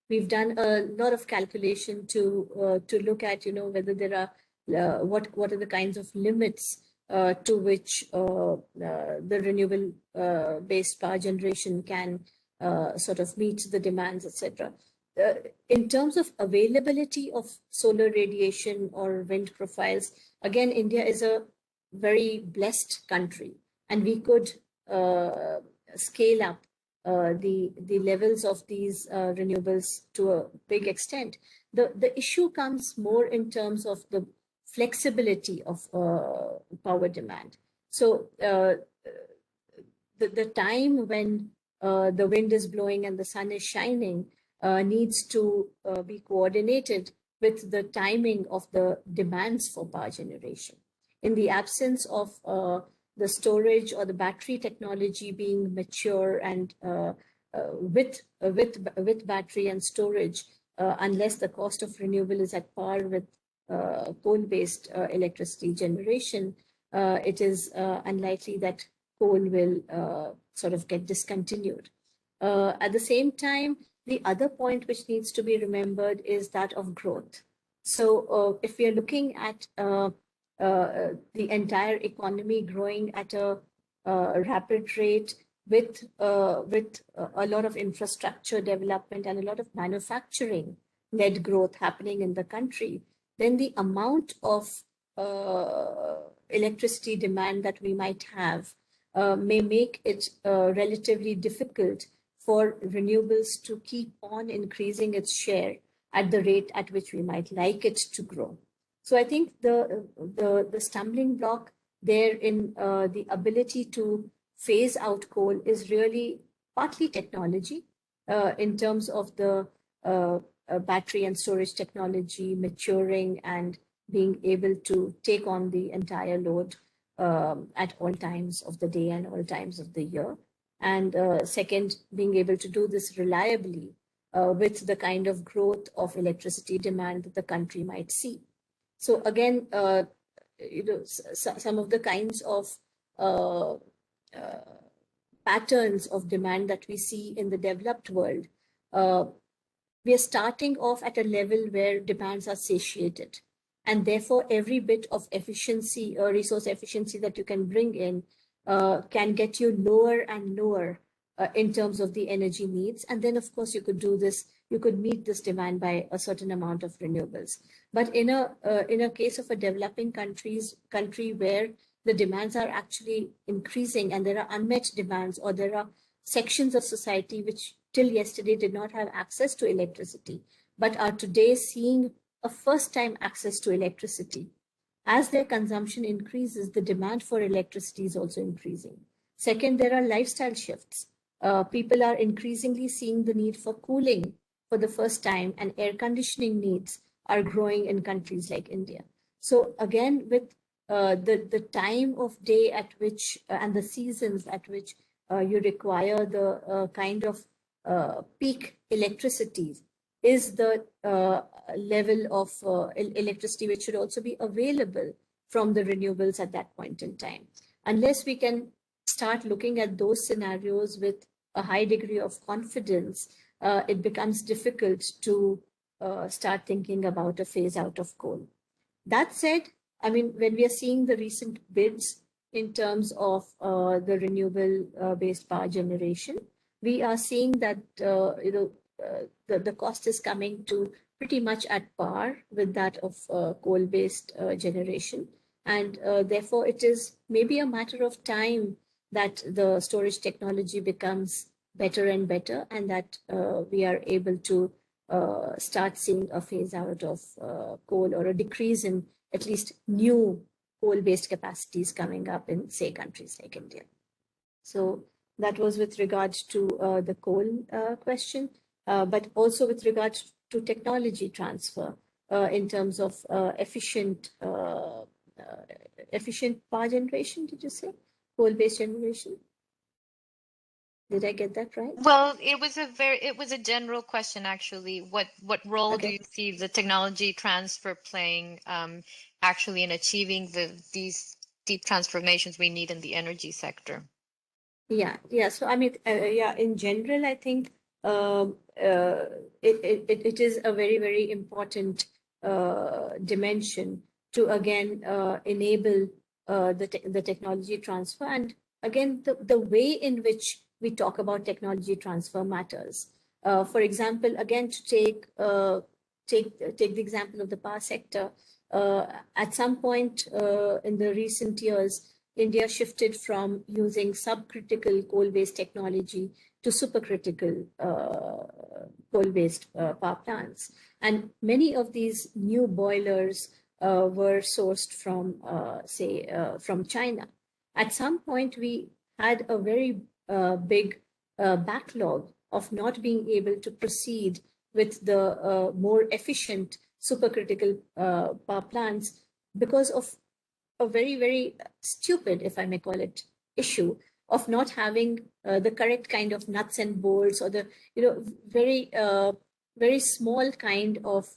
we've done a lot of calculation to look at, whether there are what are the kinds of limits to which the renewable based power generation can sort of meet the demands, etc. In terms of availability of solar radiation or wind profiles, again, India is a very blessed country, and we could scale up the levels of these renewables to a big extent. The issue comes more in terms of the flexibility of power demand. So the time when the wind is blowing and the sun is shining needs to be coordinated with the timing of the demands for power generation. In the absence of the storage or the battery technology being mature and with battery and storage, unless the cost of renewable is at par with coal-based electricity generation, it is unlikely that coal will sort of get discontinued. At the same time, the other point which needs to be remembered is that of growth. So if we are looking at the entire economy growing at a rapid rate with a lot of infrastructure development and a lot of manufacturing-led growth happening in the country, then the amount of electricity demand that we might have may make it relatively difficult for renewables to keep on increasing its share at the rate at which we might like it to grow. So I think the stumbling block there in the ability to phase out coal is really partly technology in terms of the battery and storage technology maturing and being able to take on the entire load at all times of the day and all times of the year. And second, being able to do this reliably with the kind of growth of electricity demand that the country might see. So again, some of the kinds of patterns of demand that we see in the developed world, we are starting off at a level where demands are satiated. And therefore, every bit of efficiency or resource efficiency that you can bring in can get you lower and lower in terms of the energy needs. And then, of course, you could do this, you could meet this demand by a certain amount of renewables. But in a case of a developing country where the demands are actually increasing and there are unmet demands, or there are sections of society which till yesterday did not have access to electricity, but are today seeing a first-time access to electricity. As their consumption increases, the demand for electricity is also increasing. Second, there are lifestyle shifts. people are increasingly seeing the need for cooling for the first time, and air conditioning needs are growing in countries like India. So again, with the time of day at which and the seasons at which you require the kind of peak electricity is the level of electricity which should also be available from the renewables at that point in time. Unless we can start looking at those scenarios with a high degree of confidence, it becomes difficult to start thinking about a phase out of coal. That said, I mean, when we are seeing the recent bids in terms of the renewable based power generation, we are seeing that the cost is coming to pretty much at par with that of coal-based generation. And therefore, it is maybe a matter of time that the storage technology becomes better and better, and that we are able to start seeing a phase out of coal, or a decrease in at least new coal-based capacities coming up in, say, countries like India. So that was with regard to the coal question, but also with regard to technology transfer in terms of efficient power generation. Did you say coal-based generation? Did I get that right? Well, it was a general question, actually. What role do Okay. you see the technology transfer playing actually in achieving these deep transformations we need in the energy sector? Yeah. So I mean, yeah, in general, I think it is a very, very important dimension to again enable the technology transfer. And again, the way in which we talk about technology transfer matters. For example, again, to take the example of the power sector, at some point in the recent years, India shifted from using subcritical coal-based technology to supercritical coal-based power plants. And many of these new boilers were sourced from, say, from China. At some point, we had a very big backlog of not being able to proceed with the more efficient supercritical power plants because of a very, very stupid, if I may call it, issue of not having the correct kind of nuts and bolts, or the very small kind of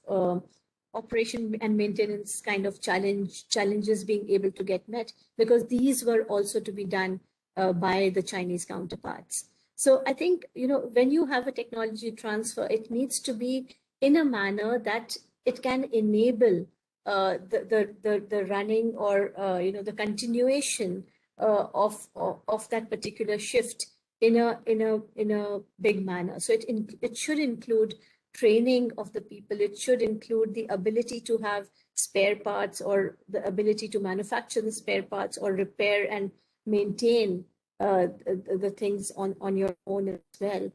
operation and maintenance kind of challenges being able to get met, because these were also to be done by the Chinese counterparts. So I think, when you have a technology transfer, it needs to be in a manner that it can enable the running, or the continuation of that particular shift in a big manner. So it should include training of the people. It should include the ability to have spare parts, or the ability to manufacture the spare parts, or repair and maintain the things on your own as well.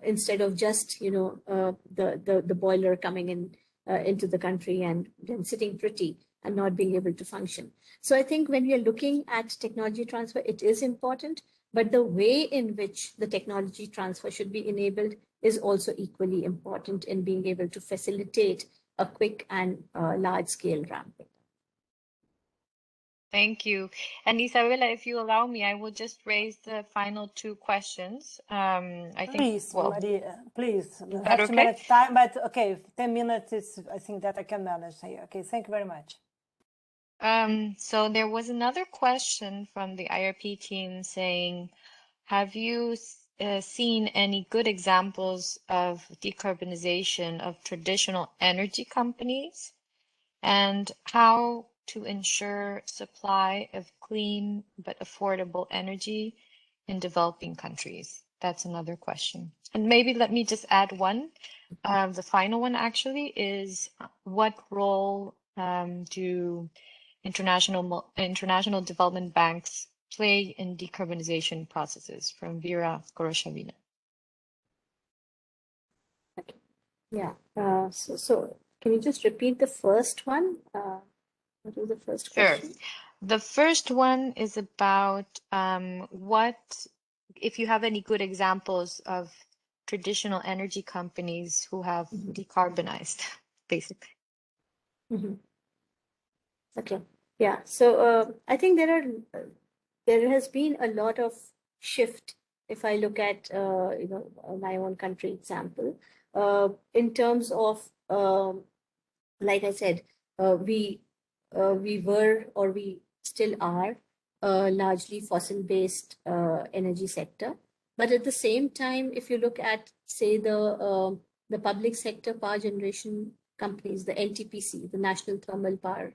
Instead of just the boiler coming in into the country and then sitting pretty and not being able to function. So I think when we are looking at technology transfer, it is important, but the way in which the technology transfer should be enabled is also equally important in being able to facilitate a quick and large-scale ramping. Thank you. And Isabella, if you allow me, I will just raise the final two questions. I think, please, well, Maria, please. We that have okay? 2 minutes time, but okay, 10 minutes is, I think that I can manage here. Okay, thank you very much. So there was another question from the IRP team saying, have you seen any good examples of decarbonization of traditional energy companies, and how to ensure supply of clean but affordable energy in developing countries? That's another question. And maybe let me just add one. The final one actually is, what role do international development banks play in decarbonization processes? From Vera Goroshavina. Okay. Yeah. So can you just repeat the first one? What was the first question? Sure. The first one is about what if you have any good examples of traditional energy companies who have decarbonized, basically. Okay. Yeah. So I think there has been a lot of shift. If I look at my own country example, in terms of like I said, we were, or we still are, largely fossil-based energy sector. But at the same time, if you look at, say, the public sector power generation companies, the NTPC, the National Thermal Power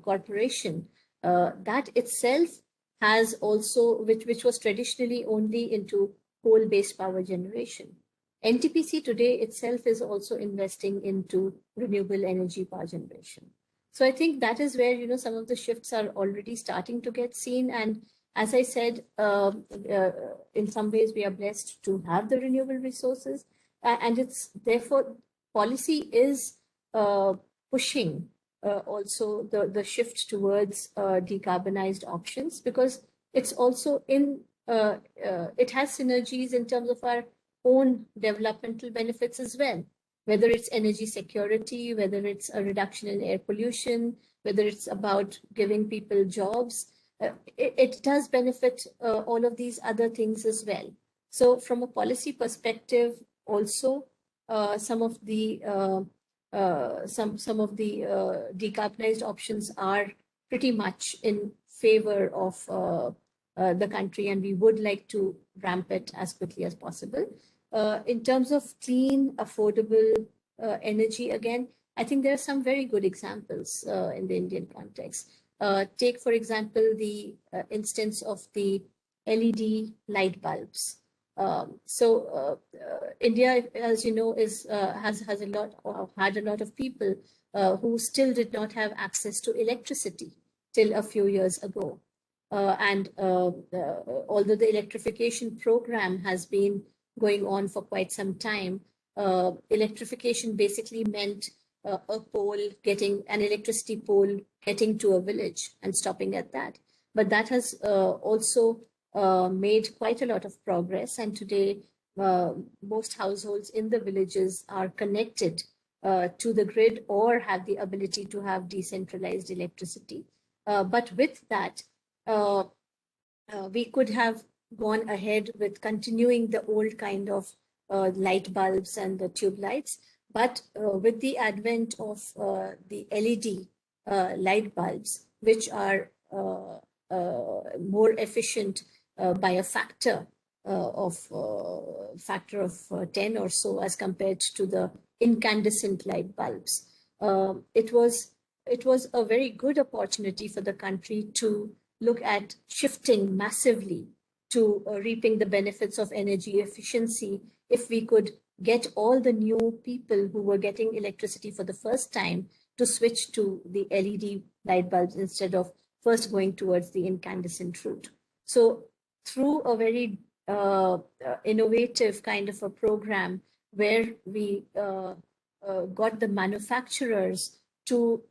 Corporation, that itself has also, which was traditionally only into coal-based power generation. NTPC today itself is also investing into renewable energy power generation. So I think that is where, some of the shifts are already starting to get seen. And as I said, in some ways we are blessed to have the renewable resources, and it's therefore policy is pushing also the shift towards decarbonized options, because it's also it has synergies in terms of our own developmental benefits as well, whether it's energy security, whether it's a reduction in air pollution, whether it's about giving people jobs. It does benefit all of these other things as well. So from a policy perspective, also some of the decarbonized options are pretty much in favor of the country, and we would like to ramp it as quickly as possible. In terms of clean, affordable energy, again, I think there are some very good examples in the Indian context. Take, for example, the instance of the LED light bulbs. India, as you know, has had a lot of people who still did not have access to electricity till a few years ago. Although the electrification program has been going on for quite some time, electrification basically meant an electricity pole getting to a village and stopping at that. But that has also made quite a lot of progress, and today most households in the villages are connected to the grid or have the ability to have decentralized electricity. But with that, we could have gone ahead with continuing the old kind of light bulbs and the tube lights. But with the advent of the LED light bulbs, which are more efficient by a factor of 10 or so as compared to the incandescent light bulbs, it was a very good opportunity for the country to look at shifting massively to reaping the benefits of energy efficiency if we could get all the new people who were getting electricity for the first time to switch to the LED light bulbs instead of first going towards the incandescent route. So through a very innovative kind of a program where we got the manufacturers to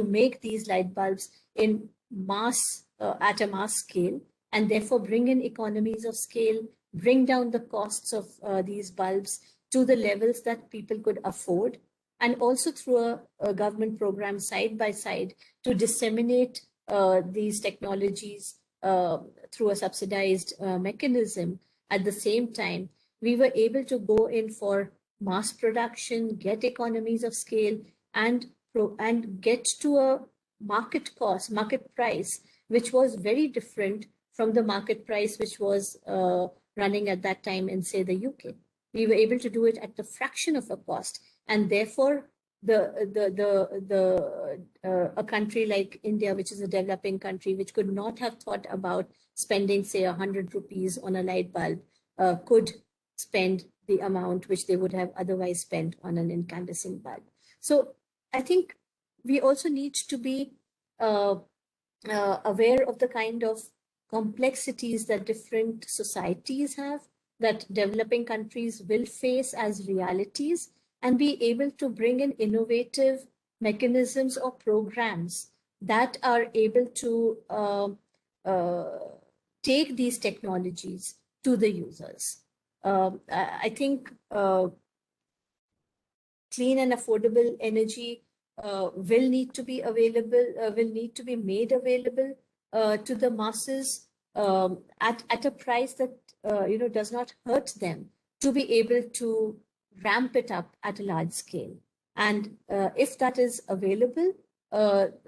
make these light bulbs in mass, at a mass scale, and therefore bring in economies of scale, bring down the costs of these bulbs to the levels that people could afford, and also through a government program side by side to disseminate these technologies through a subsidized mechanism. At the same time, we were able to go in for mass production, get economies of scale, and get to a market price, which was very different from the market price which was running at that time in, say, the UK. We were able to do it at the fraction of a cost, and therefore a country like India, which is a developing country, which could not have thought about spending, say, 100 rupees on a light bulb, could spend the amount which they would have otherwise spent on an incandescent bulb. So I think we also need to be aware of the kind of complexities that different societies have, that developing countries will face as realities, and be able to bring in innovative mechanisms or programs that are able to take these technologies to the users. I think clean and affordable energy will need to be available, will need to be made available to the masses at a price that does not hurt them, to be able to ramp it up at a large scale. And if that is available at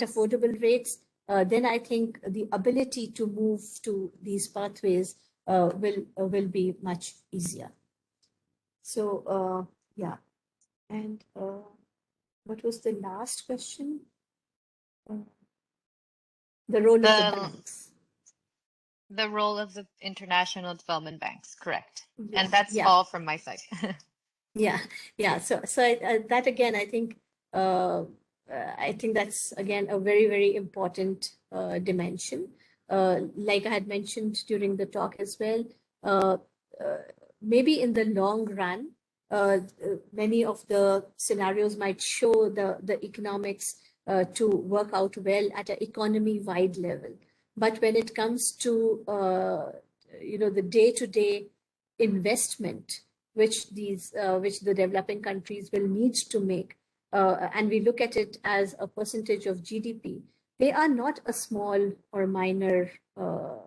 affordable rates, then I think the ability to move to these pathways will be much easier. So yeah, and what was the last question? The role of the banks. The role of the international development banks, correct? Yeah, and that's all from my side. Yeah. So that again, I think that's again a very, very important dimension. Like I had mentioned during the talk as well, maybe in the long run, many of the scenarios might show the economics to work out well at an economy-wide level. But when it comes to the day-to-day investment which the developing countries will need to make, and we look at it as a percentage of GDP, they are not a small or minor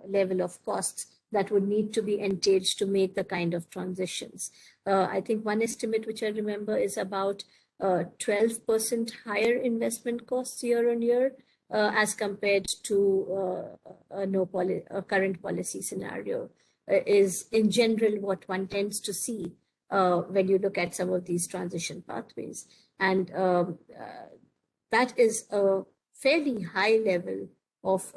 level of costs that would need to be engaged to make the kind of transitions. I think one estimate which I remember is about 12% higher investment costs year on year as compared to a current policy scenario is in general what one tends to see when you look at some of these transition pathways. And that is a fairly high level of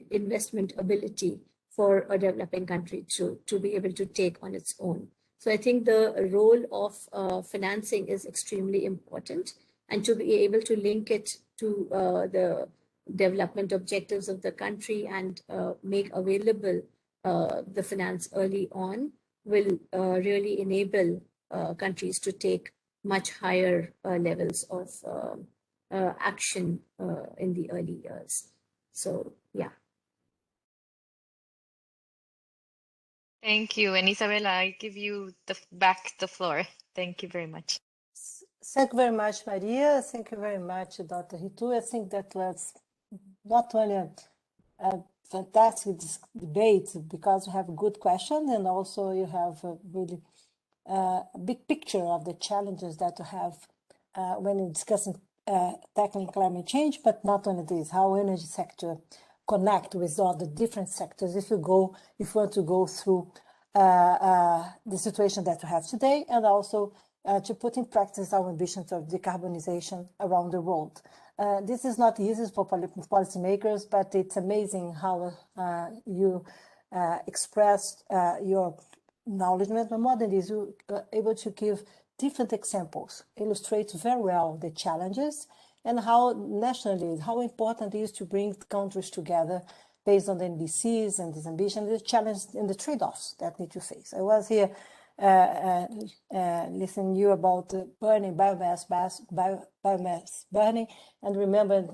investment ability for a developing country to be able to take on its own. So I think the role of financing is extremely important, and to be able to link it to the development objectives of the country and make available the finance early on will really enable countries to take much higher levels of action in the early years. So, yeah. Thank you. And Isabella, I give you back the floor. Thank you very much. Thank you very much, Maria. Thank you very much, Dr. Ritu. I think that was not only a fantastic debate because you have good questions, and also you have a really big picture of the challenges that you have when you're discussing tackling climate change, but not only this, how energy sector connect with all the different sectors if you want to go through the situation that we have today, and also to put in practice our ambitions of decarbonization around the world. This is not easy for policymakers, but it's amazing how you expressed your knowledge. But more than this, you are able to give different examples, illustrates very well the challenges and how nationally, how important it is to bring countries together based on the NDCs and this ambition, the challenge and the trade-offs that need to face. I was here listening to you about burning biomass burning, and remember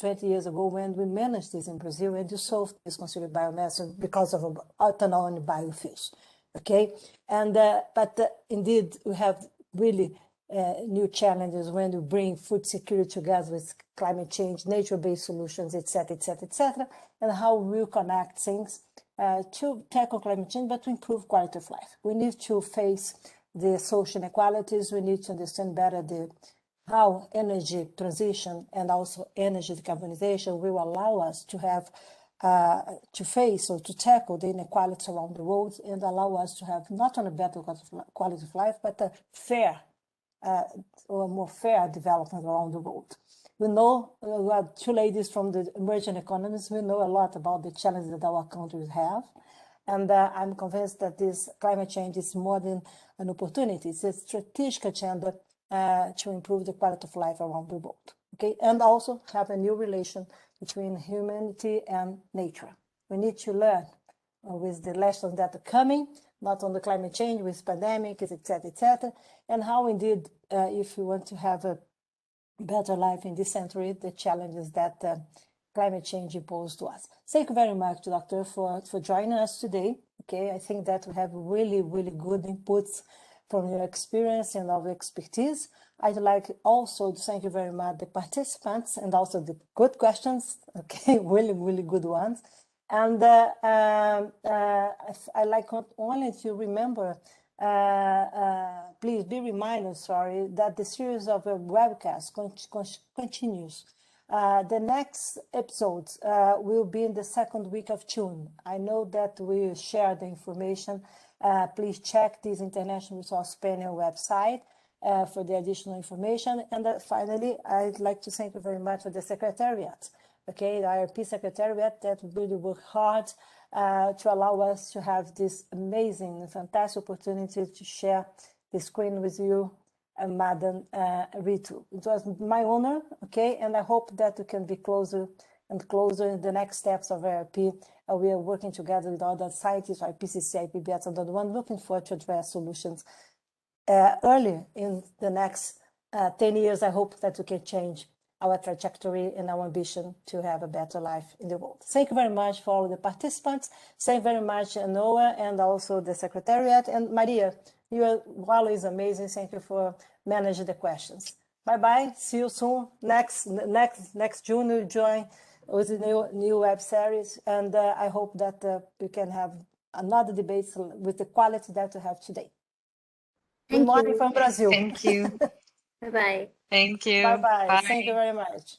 20 years ago when we managed this in Brazil and you solved this considered biomass because of ethanol and biofuels. Okay, and but indeed we have really new challenges when you bring food security together with climate change, nature-based solutions, etc., etc., etc., and how we connect things to tackle climate change, but to improve quality of life. We need to face the social inequalities. We need to understand better how energy transition and also energy decarbonization will allow us to have to face or to tackle the inequalities around the world and allow us to have not only better quality of life, but a fair or more fair development around the world. We know, we are two ladies from the emerging economies, we know a lot about the challenges that our countries have. And I'm convinced that this climate change is more than an opportunity. It's a strategic agenda to improve the quality of life around the world. Okay, and also have a new relation between humanity and nature. We need to learn with the lessons that are coming, not on the climate change, with pandemic, etc., and how indeed, if we want to have a better life in this century, the challenges that climate change imposed to us. Thank you very much, Doctor, for joining us today. Okay, I think that we have really, really good inputs from your experience and our expertise. I'd like also to thank you very much the participants and also the good questions. Okay, really, really good ones. And I like not only to remember, please be reminded, that the series of a webcast continues. The next episodes will be in the second week of June. I know that we share the information. Please check this International Resource Panel website for the additional information. And finally, I'd like to thank you very much for the Secretariat. Okay, the IRP Secretariat that really worked hard to allow us to have this amazing, fantastic opportunity to share the screen with you, Madam Ritu. It was my honor, okay, and I hope that we can be closer and closer in the next steps of IRP. We are working together with other scientists, IPCC, IPBS, and the one looking forward to address solutions early in the next 10 years. I hope that we can change our trajectory and our ambition to have a better life in the world. Thank you very much for all the participants. Thank you very much, Noah, and also the Secretariat. And Maria, you are always amazing. Thank you for managing the questions. Bye-bye. See you soon. Next June, we'll join with the new web series. And I hope that we can have another debate with the quality that we have today. Good morning from Brazil. Thank you. Bye-bye. Thank you. Bye-bye. Bye. Thank you very much.